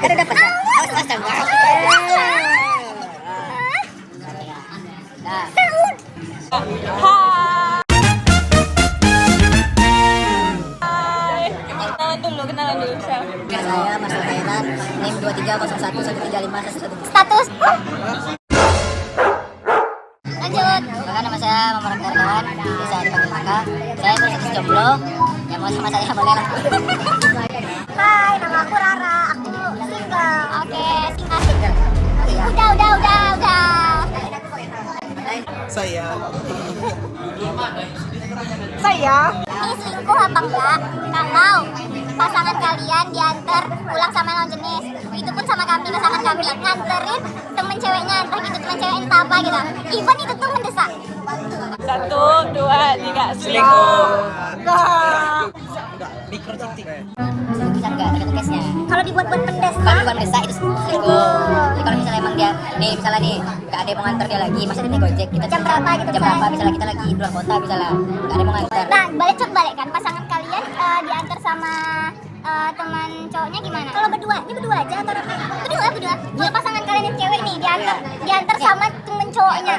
Kan udah pesan. Awas dong. Nah. Hai. Kenalan dulu. Saya Mas Khairat, NIM 2301135111. Status. Lanjut. Bahkan nama saya Muhammad Karyawan, bisa dipanggil Maka. Saya berstatus jomblo. Yang mau sama saya boleh lah. Hai, nama aku Rara. Aku single. Oke, single. Udah. Saya Ini selingkuh apa enggak? Kalau pasangan kalian diantar pulang sama lawan jenis, itu pun sama kami, pasangan kami nganterin temen ceweknya, entah gitu temen cewek entah apa gitu. Even itu tuh mendesak. 1, 2, 3 selingkuh. Bisa enggak tergantung case-nya. Kalau dibuat-buat mendesak, Kalau bukan mendesak itu selingkuh. Jadi kalau misalnya emang dia, nih misalnya nih, gak ada yang mau nganter dia lagi, masa dia nih gojek, kita Jam berapa gitu, jam berapa, misalnya kita lagi luar kota, misalnya gak ada yang mau nganter. nah balik kan pasangan kalian diantar sama teman cowoknya gimana? Kalau berdua, ini berdua aja atau rame? Berdua. Kalau pasangan kalian yang cewek nih diantar sama temen cowoknya.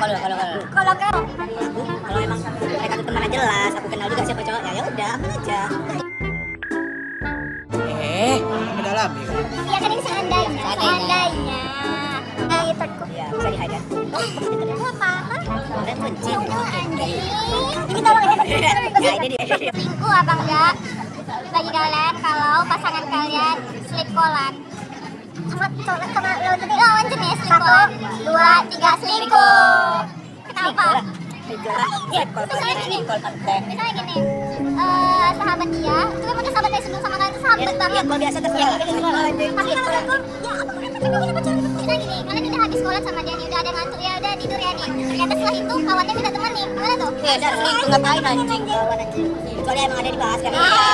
Kalau Kalau emang mereka tuh teman jelas, aku kenal juga siapa cowoknya, ya udah aman aja. Mendalami kan? iya kan ini seandainya. Nah gitu kok. Ya bisa dihadap. Itu apa? Dan kunci. Anjing. Ini tolong ya. Ya ini dia. Selingkuh apa enggak? Bagi kalian kalau pasangan kalian selingkuhan sama lawan jenis selingkuh. 1, 2, 3 selingkuh. Kenapa? Ya, kalau ini kalau penting. Misalnya gini, sahabat dia, itu kan udah sahabat dari sebelum sama kalian, itu sahabat banget. Kalau biasa tuh ya. Tapi kalau selingkuh, ya apa punya pacar? Misalnya gini, kalian udah habis sekolah sama dia nih, udah ada ngantuk ya, udah tidur ya nih. Ternyata setelah itu kawannya minta teman nih, gimana tuh? Ya udah selingkuh ngapain anjing? Kecuali emang ada dibahas kan. Iya,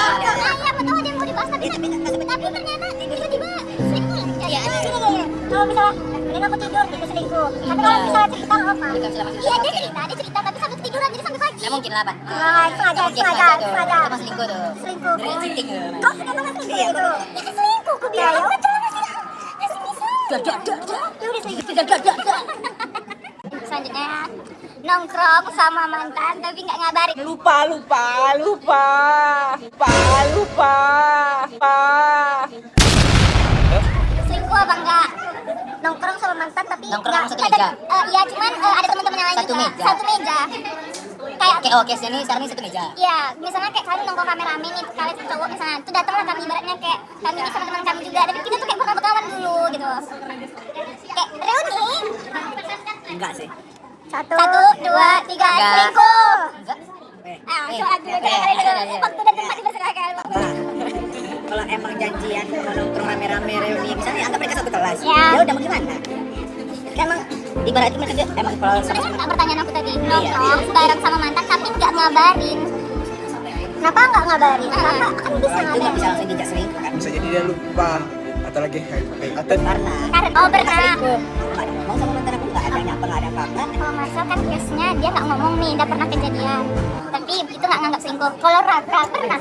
apa tahu ada yang mau dibahas tapi ternyata tiba-tiba selingkuh. Iya, kalau misalnya ini aku tidur gitu selingkuh. Tapi kalau misalnya cerita nggak apa? Iya dia cerita tapi sampai ketiduran jadi sampai pagi. Ya mungkin lah, Pak. Sengaja. Itu mah selingkuh tuh. Selingkuh. Dari cheating tuh. Kau suka banget selingkuh itu? Ya kan selingkuh, aku bilang. Ya udah masih bisa. Ya udah selingkuh. Selanjutnya nongkrong sama mantan tapi nggak ngabarin. Lupa. Selingkuh apa enggak? Nongkrong sama mantan tapi Nongkrong nggak satu meja? Iya cuman ada teman-teman yang lain Satu juga. meja? Satu meja. Kayak Oke, oke, sini sekarang ini satu meja. iya, misalnya kayak kalian nongkrong rame-rame nih, kalian cowok misalnya, tuh datanglah kami ibaratnya kayak kami ini sama teman kami juga, tapi kita tuh kayak bakal berkawan dulu gitu. Kayak reuni. Enggak sih. 1, 2, 3 selingkuh. Enggak. Soal dulu jangan waktu dan tempat dipersilakan. Kalau emang janjian mau nongkrong rame-rame reuni, misalnya anggap mereka satu kelas. Ya. Ya udah mau gimana? Kan emang ibaratnya mereka dia emang kalau Tapi sama nggak pertanyaan aku tadi, nongkrong bareng sama mantan tapi nggak ngabarin. Kenapa nggak ngabarin? Kenapa? Kan bisa itu nggak bisa ngabarin. langsung dijak selingkuh kan? Bisa jadi dia lupa atau lagi atau Karena Oh pernah. selingkuh. Mau sama mantan aku nggak ada nyapa nggak ada apa-apa. Kalau Marcel kan case-nya dia nggak ngomong nih, udah pernah kejadian. Tapi itu nggak nganggap selingkuh. Kalau Raka pernah.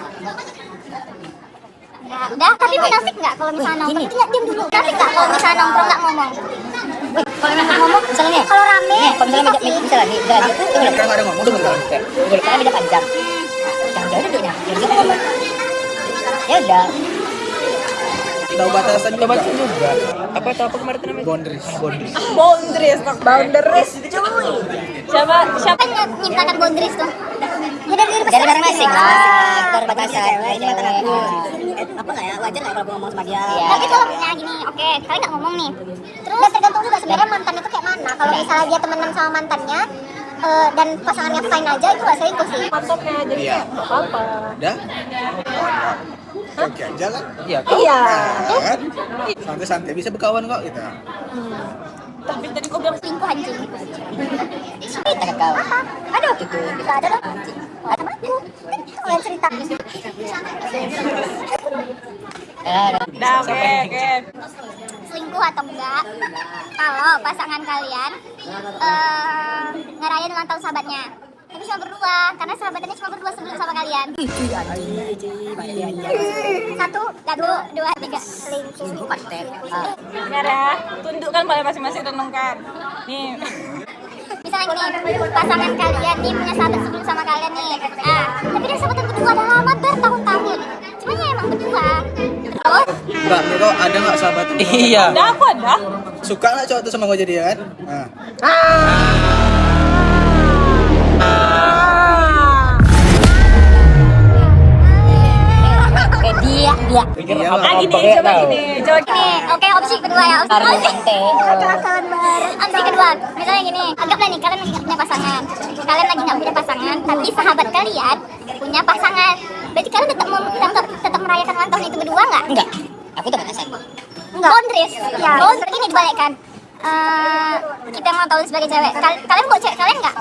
Ya, udah, tapi munafik nggak kalau misalnya nongkrong? Itu nggak diam dulu. Munafik nggak kalau misalnya nongkrong nggak ngomong? Kalau emang nggak ngomong, misalnya nih. Kalau rame, Nih, kalau misalnya bisa sih. misalnya nih, udah itu udah Mereka nggak ada ngomong tunggu sebentar. tunggu. Karena beda 4 jam. Jangan jauh duduknya. Ya udah ngomong. Ya udah. tahu batasan juga. Apa itu apa kemarin namanya? Boundaries. Boundaries. Siapa Siapa yang menciptakan boundaries tuh? Ya dari Dari masing-masing lah. Berbatasan. Cewek, Ini mantan aku. Apa nggak ya? Wajar nggak kalau ngomong sama dia? Tapi kalau misalnya gini, oke, kalian nggak ngomong nih. Terus tergantung juga sebenarnya mantannya tuh kayak mana. Kalau misalnya dia temenan sama mantannya dan pasangannya fine aja, itu nggak selingkuh sih. Mantapnya jadi Iya. kayak apa? Udah? Oke aja kan? Iya. Kan? Santai-santai bisa berkawan kok kita. Tapi tadi kau bilang Selingkuh anjing. Kita ke kau. Apa? Aduh, nggak ada dong. Ada sama aku. Kan kalian cerita. Dah, oke. Selingkuh atau enggak? Kalau pasangan kalian ngerayain ulang tahun sahabatnya, Tapi cuma berdua, karena sahabatannya cuma berdua sebelum sama kalian. Satu, dua, tiga. Selingkuh pasti. Dengar ya, tundukkan pada masing-masing, renungkan. Nih. Misalnya gini, pasangan kalian nih punya sahabat sebelum sama kalian nih. Tapi dia sahabatan berdua udah lama bertahun-tahun. Cuma ya emang berdua. Terus, Mbak, kok ada nggak sahabat? Iya. Aku ada. Suka nggak cowok tuh sama gue jadian? Nah. Dia. Iya, Ah, Mbak. gini, coba gini. Coba gini. nih, oke opsi kedua ya. Opsi kedua, misalnya gini, anggaplah nih kalian lagi nggak punya pasangan. Kalian lagi nggak punya pasangan, tapi sahabat kalian punya pasangan. Berarti kalian tetap merayakan ulang tahun itu berdua nggak? Enggak. Aku tak batasan. Enggak. Boundaries. Ya. Boundaries ini dibalikkan. Kita mau tahu sebagai cewek. Kalian bawa cewek kalian nggak?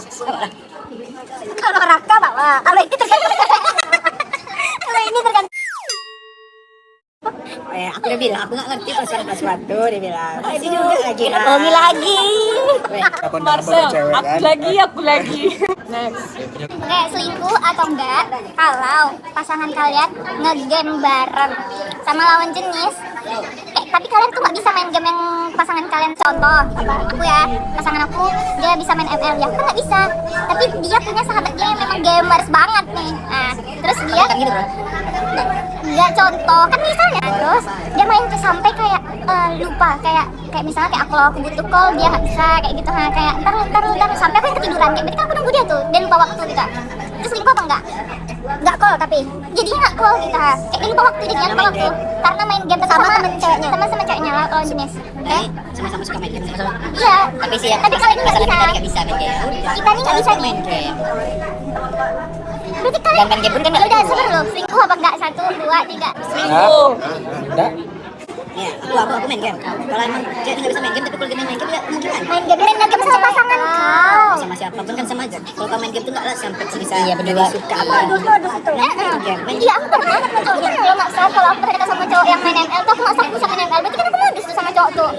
Kalau Raka bawa. Kalau ini tergantung. Kalau ini tergantung. Aku udah bilang, aku nggak ngerti sesuatu. Dia bilang. Itu juga lagi. Omi lagi. Kapan Marcel, cewek aku kan? lagi. Next. Oke, selingkuh atau enggak kalau pasangan kalian ngegame bareng sama lawan jenis. Tapi kalian tuh nggak bisa main game yang pasangan kalian. Contoh, aku ya, pasangan aku dia bisa main ML ya, kan nggak bisa. Tapi dia punya sahabat dia yang memang gamers banget nih. Nah, terus dia Kan gitu, bro. nggak contoh kan misalnya, terus dia main tuh sampai kayak lupa kayak misalnya kayak aku butuh call dia nggak bisa kayak gitu, kayak ntar sampai aku yang ketiduran kayak berarti kan aku nunggu dia tuh dan lupa waktu gitu. Terus selingkuh apa enggak call tapi jadinya nggak call gitu, kayak dia lupa waktu, jadinya lupa waktu karena main game sama teman ceweknya lawan jenis. Oke, Sama-sama suka main game. Sama-sama. iya, Tapi sih ya. tapi kalian nggak masalah bisa, kita nggak bisa main game. kita nih nggak bisa nih. main game. Berarti kalian Dan main game pun kan nggak udah bisa. sebenarnya loh, selingkuh apa enggak? 1, 2, 3. Selingkuh. Enggak. Iya, aku main game. Kalau emang cewek nggak bisa main game, tapi kalau dia main game ya mungkin main. Main game sama pasangan kau. Sama siapapun kan sama aja. Kalau kamu main game tuh nggak lah sampai bisa berdua suka apa. Modus itu. Iya, aku pernah sama cowoknya. Kalau nggak salah, kalau aku pernah dekat sama cowok yang main ML tuh, aku nggak salah bisa main ML. Berarti kan aku modus tuh sama cowok tuh.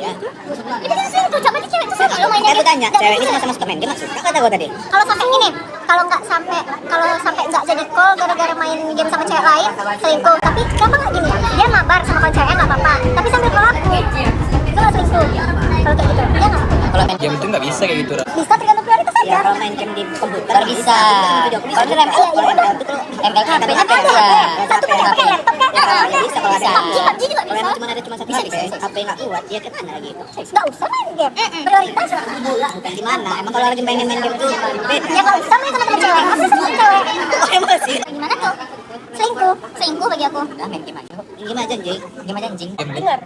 Itu kan selingkuh, coba berarti cewek tuh sama lo mainnya. Aku tanya, cewek ini sama-sama suka main game, suka kata gue tadi. Kalau sampai gini, kalau sampai nggak jadi call gara-gara main game sama cewek lain, selingkuh. Tapi kenapa nggak gini? Dia mabar sama kawan ceweknya nggak apa-apa. Tapi sambil call aku, itu nggak selingkuh. Kalau kayak gitu, dia nggak. Kalau main Game itu nggak bisa kayak gitu, Ra. Bisa tergantung prioritas ya aja. kalau main game di komputer bisa. Kalau itu ML tuh kalau ML tuh ML kan HP Ada. bisa. Satu pakai laptop kan? Ya bisa kalau ada. PUBG juga Kalau bisa. emang cuma ada satu HP, HP nggak kuat, ya ke mana lagi? Nggak usah main game. Prioritas. Bukan di mana? Emang kalau lagi main game tuh beda. Ya kalau bisa main sama temen cewek. Aku sama temen cewek. Kok emosi? Gimana tuh? Selingkuh bagi aku. Udah main game aja. Game aja anjing. Game aja anjing. Dengar,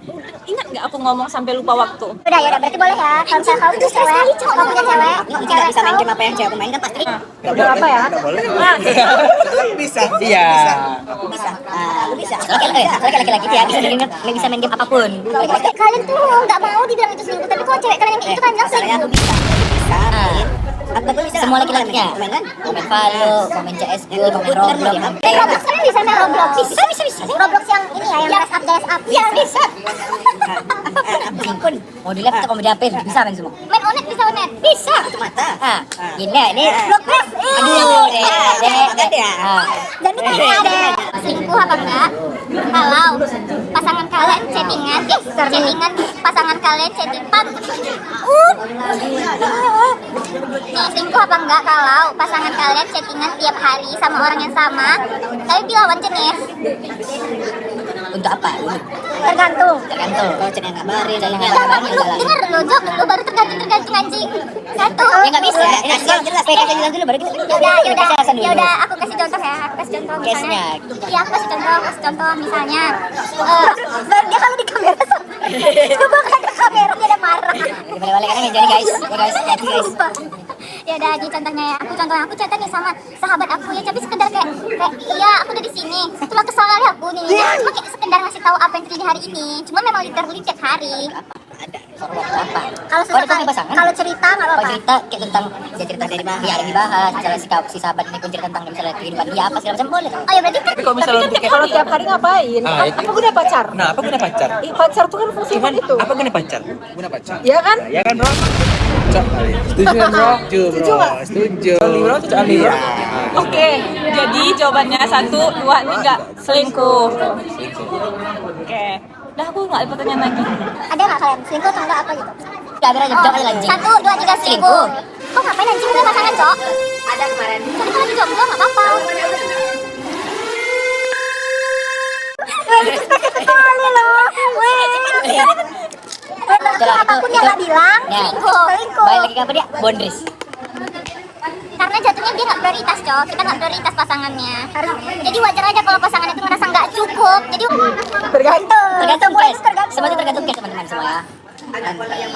ingat nggak aku ngomong sampai lupa waktu? Udah ya, berarti boleh ya. Kalau misalnya kamu punya cewek, kamu punya cewek, Nggak bisa main game apa yang cewek main kan pasti. Nggak apa ya? Nggak boleh. Bisa. Iya. Aku bisa. Aku bisa. Soalnya laki-laki dia nggak bisa main game apapun. Kalian tuh nggak mau dibilang itu selingkuh, tapi kalau cewek kalian yang kayak gitu kan bilang Soalnya aku selingkuh. bisa. Aku bisa. Semua laki-lakinya. Main kan? Main Valo, main CS:GO, main Roblox. Main Roblox kalian bisa main Roblox? Bisa. Roblox yang ini ya, yang dress up. Iya bisa. Pun mau di laptop, mau di HP bisa main semua. Main Onet bisa Onet? Bisa. Mata. Gini ini. Roblox. Aduh, deh. Dan itu ada selingkuh apa enggak? Kalau pasangan kalian chattingan pasangan kalian chattingan. Nih, selingkuh apa enggak kalau pasangan kalian chattingan tiap hari sama orang yang sama, tapi lawan jenis? Untuk apa? Tergantung. Kalau cewek ngabarin, saya Dengar ngabarin. dengar lo, jawab dulu baru tergantung anjing. Satu. Ya nggak bisa. Yang jelas. Yang jelas dulu baru kita. Yaudah, aku kasih contoh ya. Aku kasih contoh misalnya. Iya, aku kasih contoh misalnya. Dia kalau di kamera coba kan ke kamera dia ada marah. Balik-balik kan jadi guys. Ya guys, hati guys. Ya udah, di contohnya ya. Aku contoh nih sama sahabat aku ya, tapi sekedar kayak iya aku udah di sini. Cuma kesal kali aku nih. Cuma kayak sekedar ngasih tahu apa yang terjadi hari ini. Cuma memang literally tiap hari. Ada. forward apa? Kalau Oh, ada pasangan. kalau cerita nggak Kalau apa-apa. cerita kayak tentang ya cerita dari ya yang dibahas, misalnya si sahabat ini pun cerita tentang misalnya kehidupan dia apa segala macam boleh. Oh ya berarti Tapi kalau misalnya untuk Kalau tiap hari ngapain? Ah, itu. Apa guna pacar? Nah, apa guna pacar? Pacar tuh kan fungsi Cuman itu. apa guna pacar? Guna pacar. Ya kan? Ya kan, Bro? Cocok kali. Setuju kan, Bro? Setuju nggak? Setuju. Ali, Bro, cocok Ali, Bro. Oke, jadi jawabannya 1, 2, 3 selingkuh. Oke, udah aku nggak ada pertanyaan lagi. ada nggak kalian selingkuh atau enggak apa gitu? Gak aja jawab aja lanjut. 1, 2, 3 selingkuh. Kok ngapain anjing punya pasangan, Cok? Ada kemarin. Tapi kalau lagi jomblo nggak apa-apa. Sekali loh. Apapun yang nggak bilang, Ya. selingkuh. Balik lagi ke apa dia? Boundaries. Karena jatuhnya dia nggak prioritas, Cok. Kita nggak prioritas pasangannya. Jadi wajar aja kalau pasangan itu merasa nggak cukup. Jadi Tergantung. Tergantung Semua case. itu tergantung. Semua itu tergantung case teman-teman semua ya. Ada yang